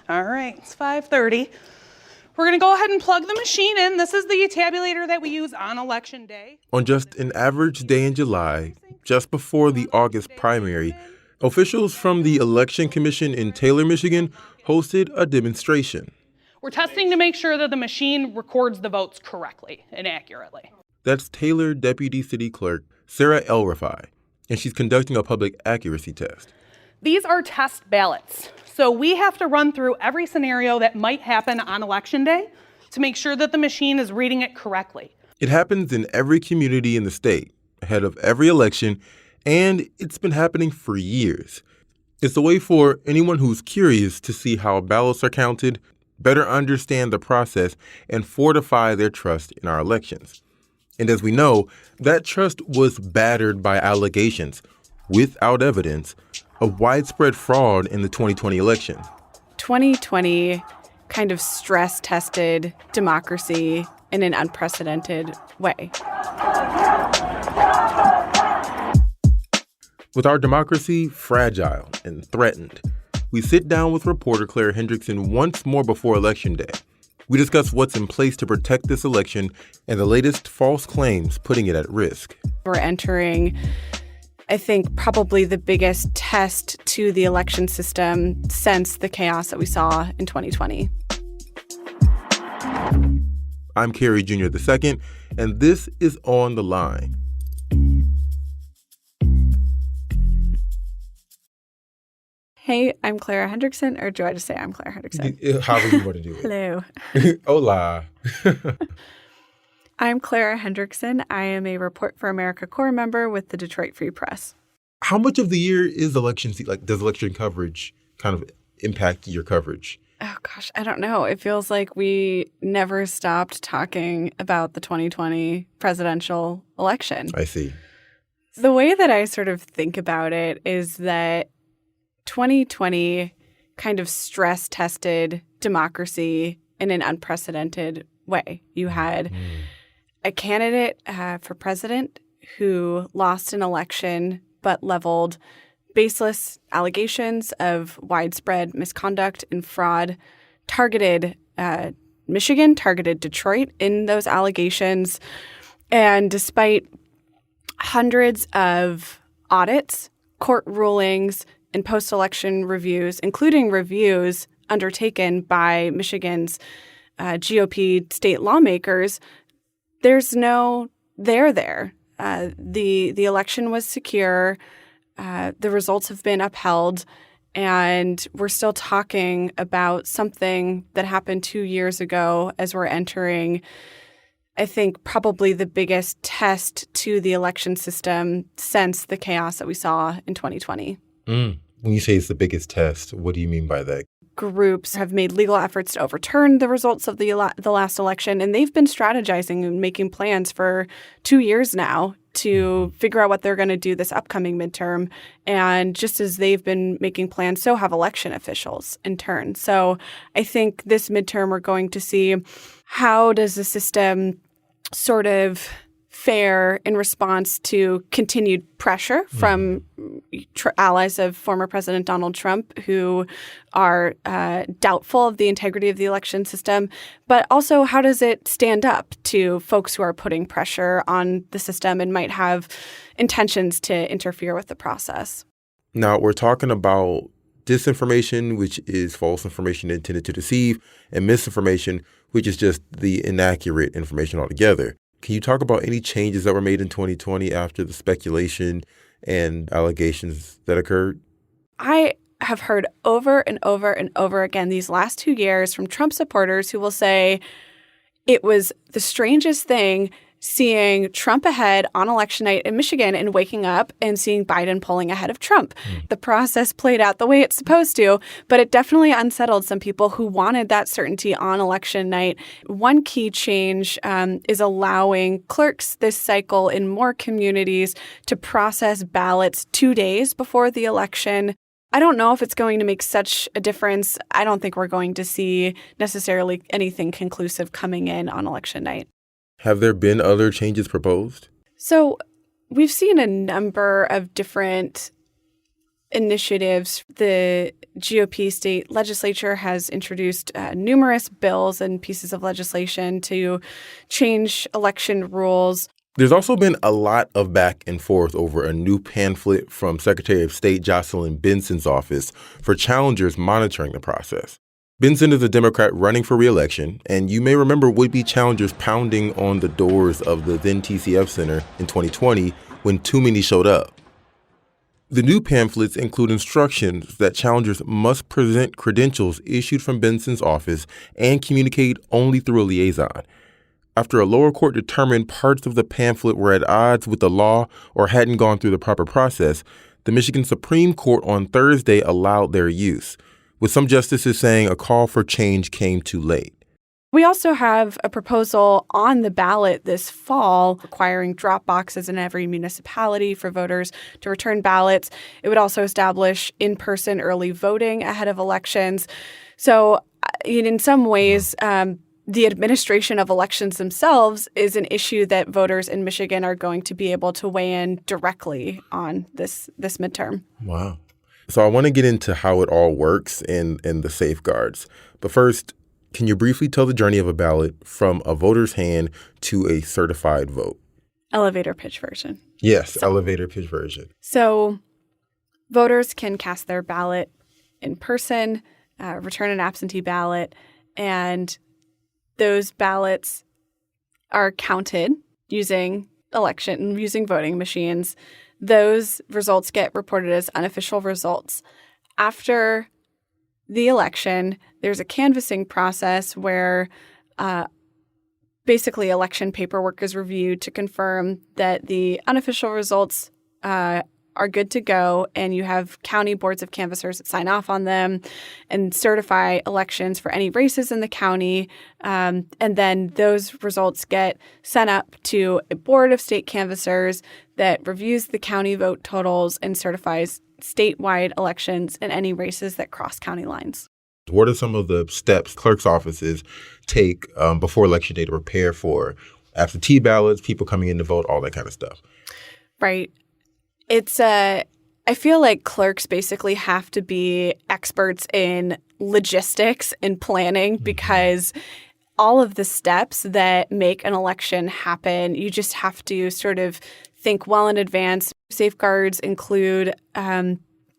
All right, it's 5:30. We're going to go ahead and plug the machine in. This is the tabulator that we use on Election Day. On just an average day in July, just before the August primary, officials from the Election Commission in Taylor, Michigan, hosted a demonstration. We're testing to make sure that the machine records the votes correctly and accurately. That's Taylor Deputy City Clerk Sarah El-Rafai, and she's conducting a public accuracy test. These are test ballots. So we have to run through every scenario that might happen on Election Day to make sure that the machine is reading it correctly. It happens in every community in the state, ahead of every election, and it's been happening for years. It's a way for anyone who's curious to see how ballots are counted, better understand the process, and fortify their trust in our elections. And as we know, that trust was battered by allegations, without evidence, of widespread fraud in the 2020 election. 2020 kind of stress-tested democracy in an unprecedented way. With our democracy fragile and threatened, we sit down with reporter Clara Hendrickson once more before Election Day. We discuss what's in place to protect this election and the latest false claims putting it at risk. We're entering, I think, probably the biggest test to the election system since the chaos that we saw in 2020. I'm Kerry Jr. II, and this is On the Line. Hey, I'm Clara Hendrickson, or do I just say I'm Clara Hendrickson? However you want to do it. Hello. Hola. I'm Clara Hendrickson. I am a Report for America Corps member with the Detroit Free Press. How much of the year is election does election coverage kind of impact your coverage? Oh, gosh, I don't know. It feels like we never stopped talking about the 2020 presidential election. I see. The way that I sort of think about it is that 2020 kind of stress-tested democracy in an unprecedented way. You had a candidate for president who lost an election but leveled baseless allegations of widespread misconduct and fraud, targeted Michigan, targeted Detroit in those allegations. And despite hundreds of audits, court rulings, and post-election reviews, including reviews undertaken by Michigan's GOP state lawmakers, there's no there there. The election was secure. The results have been upheld. And we're still talking about something that happened 2 years ago as we're entering, I think, probably the biggest test to the election system since the chaos that we saw in 2020. When you say it's the biggest test, what do you mean by that? Groups have made legal efforts to overturn the results of the last election, and they've been strategizing and making plans for 2 years now to figure out what they're going to do this upcoming midterm. And just as they've been making plans, so have election officials in turn. So I think this midterm we're going to see how does the system sort of fare in response to continued pressure from allies of former President Donald Trump who are doubtful of the integrity of the election system, but also how does it stand up to folks who are putting pressure on the system and might have intentions to interfere with the process. Now, we're talking about disinformation, which is false information intended to deceive, and misinformation, which is just the inaccurate information altogether. Can you talk about any changes that were made in 2020 after the speculation and allegations that occurred? I have heard over and over and over again these last 2 years from Trump supporters who will say it was the strangest thing seeing Trump ahead on election night in Michigan and waking up and seeing Biden polling ahead of Trump. The process played out the way it's supposed to, but it definitely unsettled some people who wanted that certainty on election night. One key change is allowing clerks this cycle in more communities to process ballots 2 days before the election. I don't know if it's going to make such a difference. I don't think we're going to see necessarily anything conclusive coming in on election night. Have there been other changes proposed? So we've seen a number of different initiatives. The GOP state legislature has introduced numerous bills and pieces of legislation to change election rules. There's also been a lot of back and forth over a new pamphlet from Secretary of State Jocelyn Benson's office for challengers monitoring the process. Benson is a Democrat running for re-election, and you may remember would-be challengers pounding on the doors of the then TCF Center in 2020 when too many showed up. The new pamphlets include instructions that challengers must present credentials issued from Benson's office and communicate only through a liaison. After a lower court determined parts of the pamphlet were at odds with the law or hadn't gone through the proper process, the Michigan Supreme Court on Thursday allowed their use, with some justices saying a call for change came too late. We also have a proposal on the ballot this fall requiring drop boxes in every municipality for voters to return ballots. It would also establish in-person early voting ahead of elections. So in some ways, the administration of elections themselves is an issue that voters in Michigan are going to be able to weigh in directly on this midterm. Wow. So I want to get into how it all works and the safeguards. But first, can you briefly tell the journey of a ballot from a voter's hand to a certified vote? Elevator pitch version. Yes, elevator pitch version. So voters can cast their ballot in person, return an absentee ballot, and those ballots are counted using voting machines. Those results get reported as unofficial results. After the election, there's a canvassing process where basically election paperwork is reviewed to confirm that the unofficial results are good to go, and you have county boards of canvassers that sign off on them and certify elections for any races in the county. And then those results get sent up to a board of state canvassers that reviews the county vote totals and certifies statewide elections in any races that cross county lines. What are some of the steps clerk's offices take before Election Day to prepare for absentee ballots, people coming in to vote, all that kind of stuff? Right. I feel like clerks basically have to be experts in logistics and planning because all of the steps that make an election happen, you just have to sort of think well in advance. Safeguards include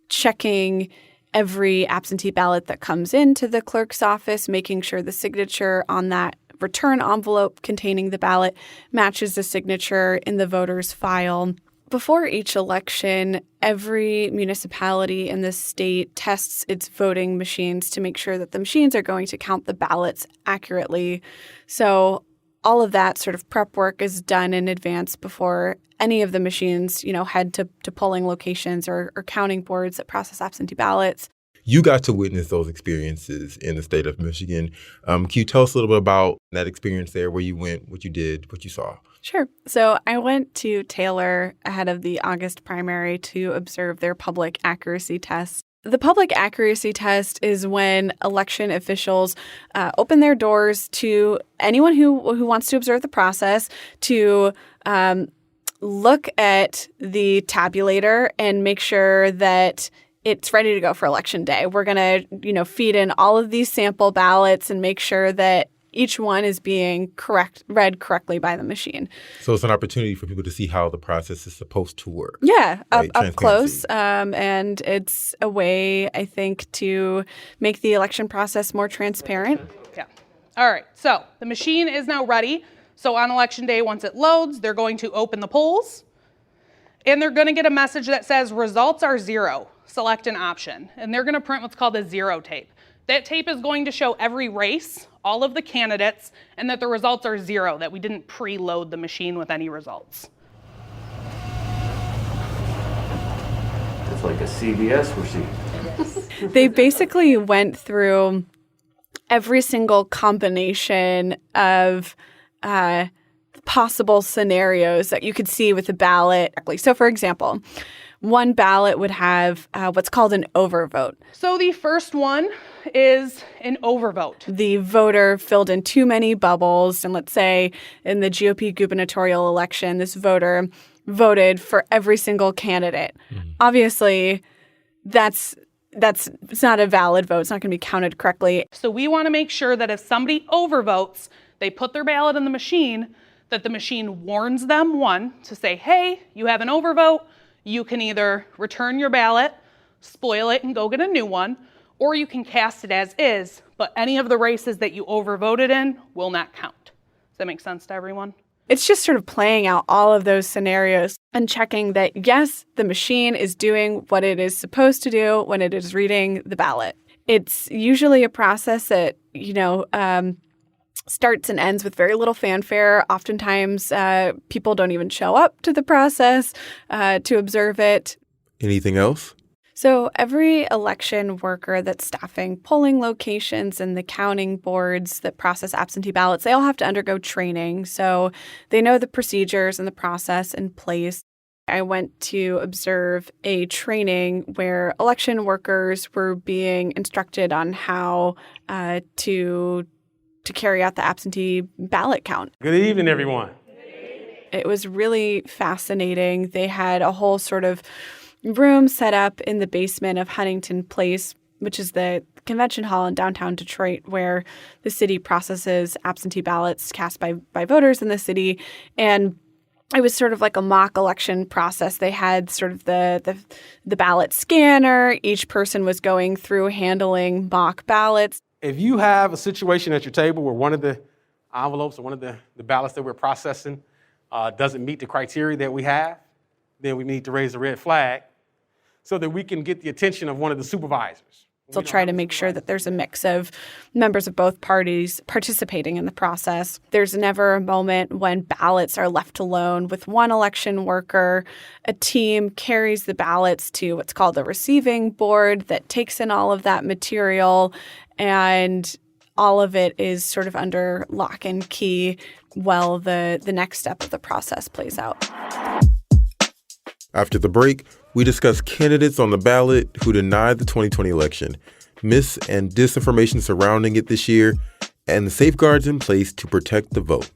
checking every absentee ballot that comes into the clerk's office, making sure the signature on that return envelope containing the ballot matches the signature in the voter's file. Before each election, every municipality in the state tests its voting machines to make sure that the machines are going to count the ballots accurately. So all of that sort of prep work is done in advance before any of the machines, head to polling locations or counting boards that process absentee ballots. You got to witness those experiences in the state of Michigan. Can you tell us a little bit about that experience there, where you went, what you did, what you saw? Sure. So I went to Taylor ahead of the August primary to observe their public accuracy test. The public accuracy test is when election officials open their doors to anyone who wants to observe the process to look at the tabulator and make sure that it's ready to go for Election Day. We're going to, feed in all of these sample ballots and make sure that each one is being read correctly by the machine. So it's an opportunity for people to see how the process is supposed to work. Yeah, right? up close. And it's a way, I think, to make the election process more transparent. Yeah. All right. So the machine is now ready. So on Election Day, once it loads, they're going to open the polls. And they're going to get a message that says results are 0. Select an option. And they're going to print what's called a 0 tape. That tape is going to show every race, all of the candidates, and that the results are 0, that we didn't preload the machine with any results. It's like a CBS we're seeing. They basically went through every single combination of possible scenarios that you could see with the ballot. So, for example, one ballot would have what's called an overvote. So the first one is an overvote. The voter filled in too many bubbles. And let's say in the GOP gubernatorial election, this voter voted for every single candidate. Mm-hmm. Obviously, it's not a valid vote. It's not going to be counted correctly. So we want to make sure that if somebody overvotes, they put their ballot in the machine, that the machine warns them, one, to say, hey, you have an overvote. You can either return your ballot, spoil it, and go get a new one, or you can cast it as is, but any of the races that you overvoted in will not count. Does that make sense to everyone? It's just sort of playing out all of those scenarios and checking that, yes, the machine is doing what it is supposed to do when it is reading the ballot. It's usually a process that, starts and ends with very little fanfare. Oftentimes, people don't even show up to the process to observe it. Anything else? So every election worker that's staffing polling locations and the counting boards that process absentee ballots, they all have to undergo training. So they know the procedures and the process in place. I went to observe a training where election workers were being instructed on how to carry out the absentee ballot count. Good evening, everyone. It was really fascinating. They had a whole sort of room set up in the basement of Huntington Place, which is the convention hall in downtown Detroit, where the city processes absentee ballots cast by voters in the city. And it was sort of like a mock election process. They had sort of the ballot scanner. Each person was going through handling mock ballots. If you have a situation at your table where one of the envelopes or one of the ballots that we're processing doesn't meet the criteria that we have, then we need to raise a red flag so that we can get the attention of one of the supervisors. They'll try to make sure that there's a mix of members of both parties participating in the process. There's never a moment when ballots are left alone with one election worker. A team carries the ballots to what's called the receiving board that takes in all of that material, and all of it is sort of under lock and key while the next step of the process plays out. After the break, we discuss candidates on the ballot who denied the 2020 election, mis- and disinformation surrounding it this year, and the safeguards in place to protect the vote.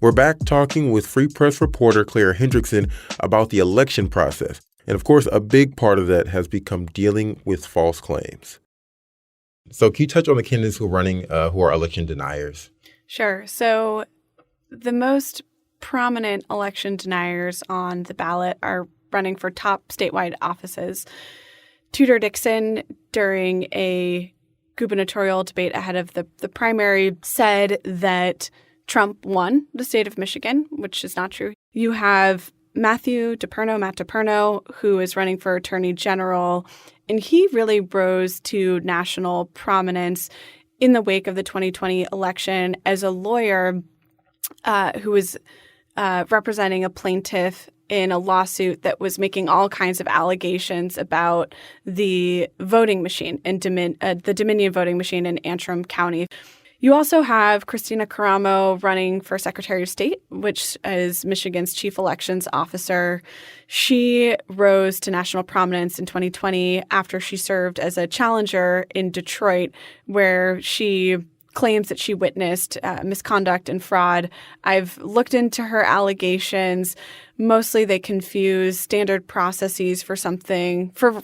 We're back talking with Free Press reporter Clara Hendrickson about the election process. And of course, a big part of that has become dealing with false claims. So can you touch on the candidates who are running who are election deniers? Sure. So the most prominent election deniers on the ballot are running for top statewide offices. Tudor Dixon, during a gubernatorial debate ahead of the primary, said that Trump won the state of Michigan, which is not true. You have Matt DePerno, who is running for attorney general, and he really rose to national prominence in the wake of the 2020 election as a lawyer who was representing a plaintiff in a lawsuit that was making all kinds of allegations about the voting machine and the Dominion voting machine in Antrim County. You also have Christina Caramo running for Secretary of State, which is Michigan's chief elections officer. She rose to national prominence in 2020 after she served as a challenger in Detroit, where she claims that she witnessed misconduct and fraud. I've looked into her allegations. Mostly they confuse standard processes for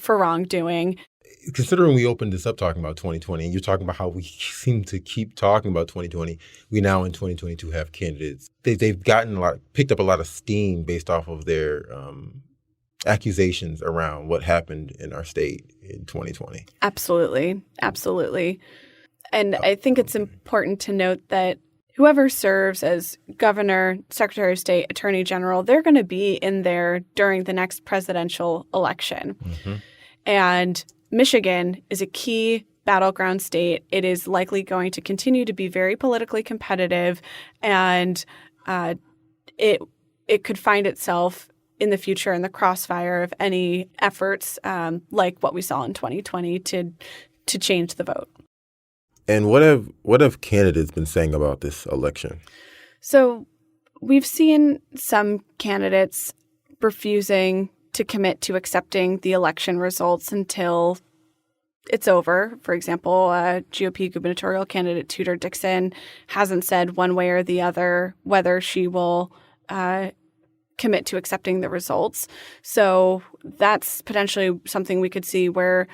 wrongdoing. Considering we opened this up talking about 2020, and you're talking about how we seem to keep talking about 2020, we now in 2022 have candidates. They've picked up a lot of steam based off of their accusations around what happened in our state in 2020. Absolutely. And I think it's important to note that whoever serves as governor, secretary of state, attorney general, they're going to be in there during the next presidential election. Mm-hmm. And Michigan is a key battleground state. It is likely going to continue to be very politically competitive, and it could find itself in the future in the crossfire of any efforts like what we saw in 2020 to change the vote. And what have candidates been saying about this election? So we've seen some candidates refusing to commit to accepting the election results until it's over. For example, GOP gubernatorial candidate Tudor Dixon hasn't said one way or the other whether she will commit to accepting the results. So that's potentially something we could see where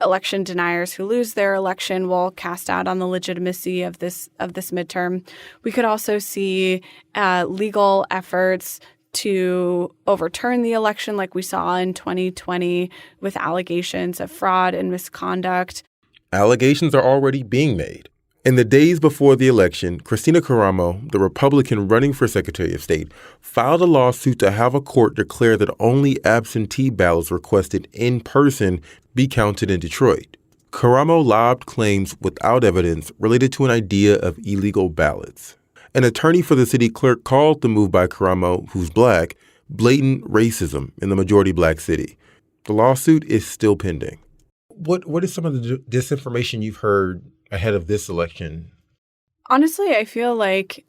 election deniers who lose their election will cast doubt on the legitimacy of this midterm. We could also see legal efforts to overturn the election like we saw in 2020 with allegations of fraud and misconduct. Allegations are already being made. In the days before the election, Christina Caramo, the Republican running for Secretary of State, filed a lawsuit to have a court declare that only absentee ballots requested in person be counted in Detroit. Caramo lobbed claims without evidence related to an idea of illegal ballots. An attorney for the city clerk called the move by Caramo, who's black, blatant racism in the majority black city. The lawsuit is still pending. What is some of the disinformation you've heard ahead of this election? Honestly, I feel like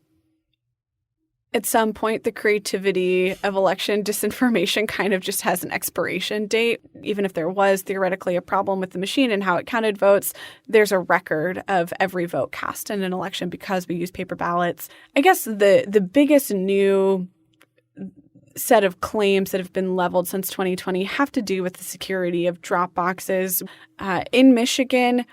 at some point the creativity of election disinformation kind of just has an expiration date. Even if there was theoretically a problem with the machine and how it counted votes, there's a record of every vote cast in an election because we use paper ballots. I guess the biggest new set of claims that have been leveled since 2020 have to do with the security of drop boxes. In Michigan,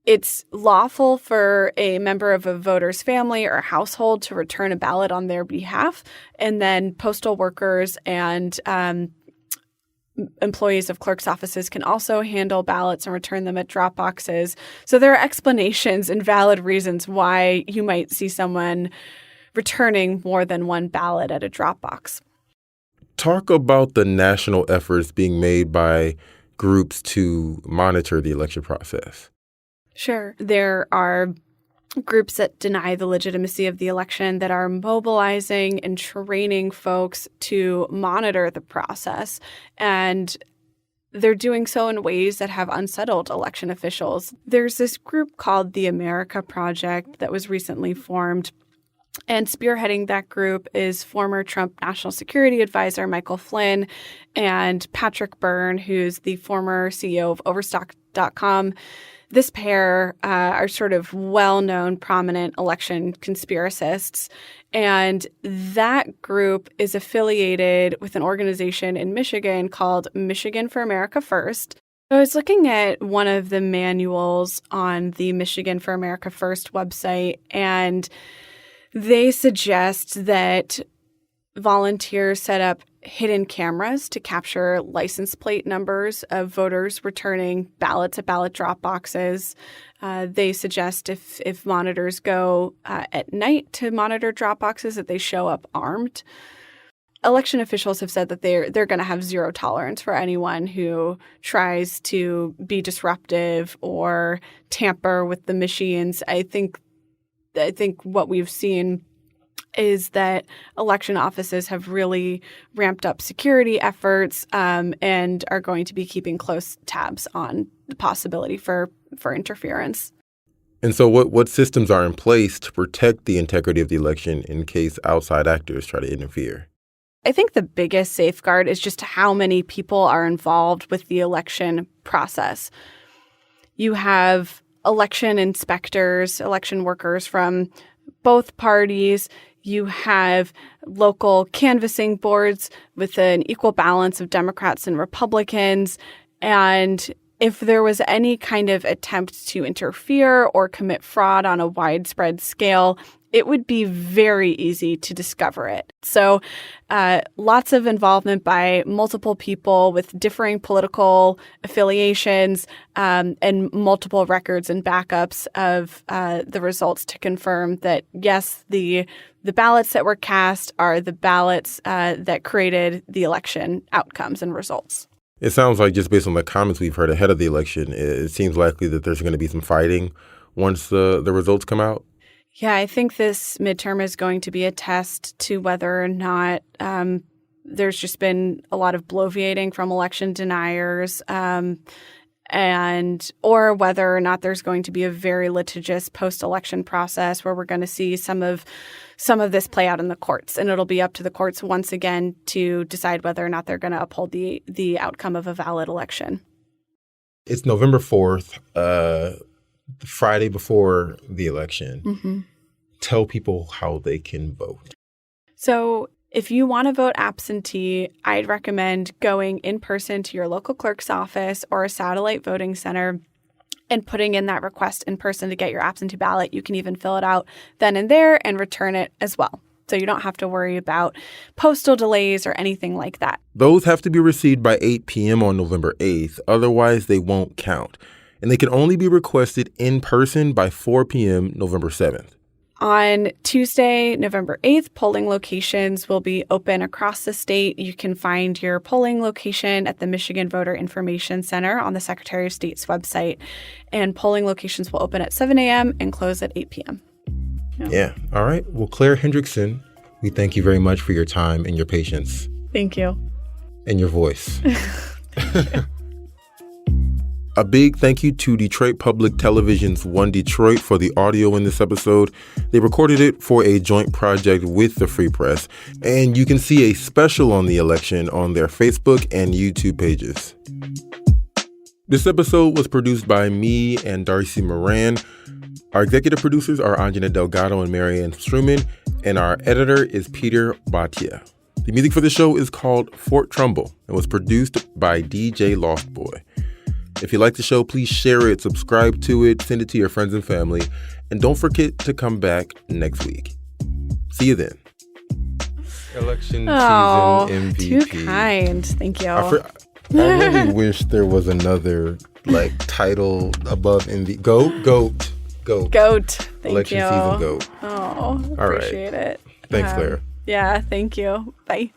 it's lawful for a member of a voter's family or household to return a ballot on their behalf, and then postal workers and employees of clerks' offices can also handle ballots and return them at drop boxes. So there are explanations and valid reasons why you might see someone returning more than one ballot at a drop box. Talk about the national efforts being made by groups to monitor the election process. Sure. There are groups that deny the legitimacy of the election that are mobilizing and training folks to monitor the process. And they're doing so in ways that have unsettled election officials. There's this group called the America Project that was recently formed. And spearheading that group is former Trump National Security Advisor Michael Flynn and Patrick Byrne, who's the former CEO of Overstock.com. This pair are sort of well-known, prominent election conspiracists. And that group is affiliated with an organization in Michigan called Michigan for America First. I was looking at one of the manuals on the Michigan for America First website, and they suggest that volunteers set up hidden cameras to capture license plate numbers of voters returning ballots at ballot drop boxes. They suggest if monitors go at night to monitor drop boxes, that they show up armed. Election officials have said that they're going to have zero tolerance for anyone who tries to be disruptive or tamper with the machines. I think what we've seen is that election offices have really ramped up security efforts and are going to be keeping close tabs on the possibility for interference. And so what systems are in place to protect the integrity of the election in case outside actors try to interfere? I think the biggest safeguard is just how many people are involved with the election process. You have election inspectors, election workers from both parties. You have local canvassing boards with an equal balance of Democrats and Republicans. And if there was any kind of attempt to interfere or commit fraud on a widespread scale, it would be very easy to discover it. So lots of involvement by multiple people with differing political affiliations and multiple records and backups of the results to confirm that, yes, the ballots that were cast are the ballots that created the election outcomes and results. It sounds like, just based on the comments we've heard ahead of the election, it seems likely that there's going to be some fighting once the results come out. Yeah, I think this midterm is going to be a test to whether or not there's just been a lot of bloviating from election deniers or whether or not there's going to be a very litigious post-election process where we're going to see some of this play out in the courts. And it'll be up to the courts once again to decide whether or not they're going to uphold the outcome of a valid election. It's November 4th, Friday before the election. Tell people how they can vote. So if you want to vote absentee, I'd recommend going in person to your local clerk's office or a satellite voting center and putting in that request in person to get your absentee ballot. You can even fill it out then and there and return it as well. So you don't have to worry about postal delays or anything like that. Those have to be received by 8 p.m. on November 8th. Otherwise, they won't count. And they can only be requested in person by 4 p.m. November 7th. On Tuesday, November 8th, polling locations will be open across the state. You can find your polling location at the Michigan Voter Information Center on the Secretary of State's website. And polling locations will open at 7 a.m. and close at 8 p.m. Yeah. All right. Well, Clara Hendrickson, we thank you very much for your time and your patience. Thank you. And your voice. A big thank you to Detroit Public Television's One Detroit for the audio in this episode. They recorded it for a joint project with the Free Press, and you can see a special on the election on their Facebook and YouTube pages. This episode was produced by me and Darcy Moran. Our executive producers are Anjana Delgado and Marianne Struman, and our editor is Peter Bhatia. The music for the show is called Fort Trumbull and was produced by DJ Lost Boy. If you like the show, please share it, subscribe to it, send it to your friends and family, and don't forget to come back next week. See you then. Election season MVP. Too kind. Thank you. I really wish there was another title above MVP. Goat. Thank Election you. season goat. Oh, All right. appreciate it. Thanks, Clara. Yeah, thank you. Bye.